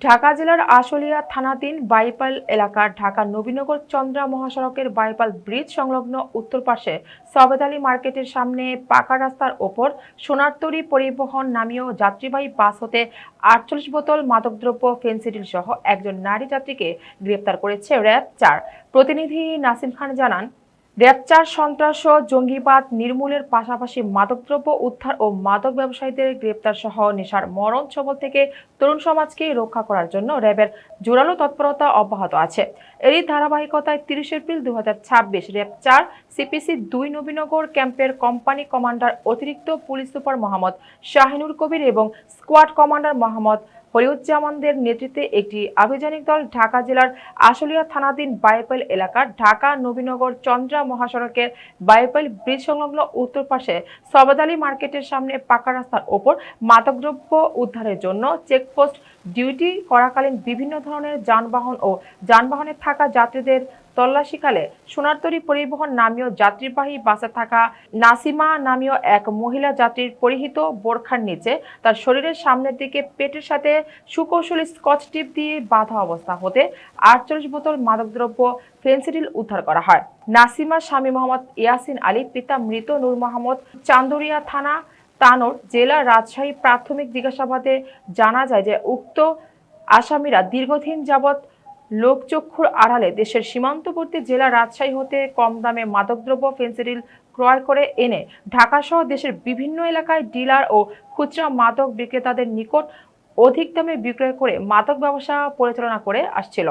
ঢাকা জেলার আশুলিয়া থানাধীন বাইপাল এলাকার ঢাকা নবীনগর চন্দ্রা মহাসড়কের বাইপাল ব্রিজ সংলগ্ন উত্তর পাশে সবেদ আলী মার্কেটের সামনে পাকা রাস্তার ওপর সোনারতরী পরিবহন নামীয় যাত্রীবাহী বাস হতে ৪৮ বোতল মাদকদ্রব্য ফেনসিডিল সহ একজন নারী যাত্রীকে গ্রেপ্তার করেছে র্যাব-৪। প্রতিনিধি নাসিম খান জানান, র্যাব-৪ সন্ত্রাস ও জঙ্গিবাদ নির্মূলের পাশাপাশি মাদকদ্রব্য উদ্ধার ও মাদক ব্যবসায়ীদের গ্রেপ্তার সহ নেশার মরণ ছোবল থেকে তরুণ সমাজকে রক্ষা করার জন্য র্যাবের জোরালো তৎপরতা অব্যাহত আছে। এরই ধারাবাহিকতায় ৩০ এপ্রিল ২০২৬ র্যাব-৪ সিপিসি-২ নবীনগর ক্যাম্পের কোম্পানি কমান্ডার অতিরিক্ত পুলিশ সুপার মোহাম্মদ শাহিনুর কবির এবং স্কোয়াড কমান্ডার মোহাম্মদ হলিউজ্জামানদের নেতৃত্বে একটি আভিযানিক দল ঢাকা জেলার আশুলিয়া থানাধীন বাইপাল এলাকার ঢাকা নবীনগর চন্দ্রা মহাসড়কের বাইপাল ব্রিজ সংলগ্ন উত্তর পাশে সবেদ আলী মার্কেটের সামনে পাকা রাস্তার ওপর মাদকদ্রব্য উদ্ধারের জন্য চেকপোস্ট ডিউটি করাকালীন বিভিন্ন ধরনের যানবাহন ও যানবাহনে থাকা যাত্রীদের তল্লাশিকালে সোনারতরী পরিবহন নামীয় যাত্রীবাহী বাসে থাকা নাসিমা নামীয় এক মহিলা যাত্রীর পরিহিত বোরখার নিচে তার শরীরের সামনের দিকে পেটের সাথে সুকৌশলী স্কচ টিপ দিয়ে বাঁধা অবস্থা হতে ৪৮ বোতল মাদকদ্রব্য ফেনসিডিল উদ্ধার করা হয়। নাসিমার স্বামী মোহাম্মদ ইয়াসিন আলী, পিতা মৃত নূর মোহাম্মদ। চান্দুরিয়া থানা তানোর জেলা রাজশাহী প্রাথমিক জিজ্ঞাসাবাদে জানা যায় যে উক্ত আসামিরা দীর্ঘদিন যাবৎ লোকচক্ষুর আড়ালে দেশের সীমান্তবর্তী জেলা রাজশাহী হতে কম দামে মাদকদ্রব্য ফেনসিডিল ক্রয় করে এনে ঢাকা সহ দেশের বিভিন্ন এলাকায় ডিলার ও খুচরা মাদক বিক্রেতাদের নিকট অধিক দামে বিক্রয় করে মাদক ব্যবসা পরিচালনা করে আসছিল।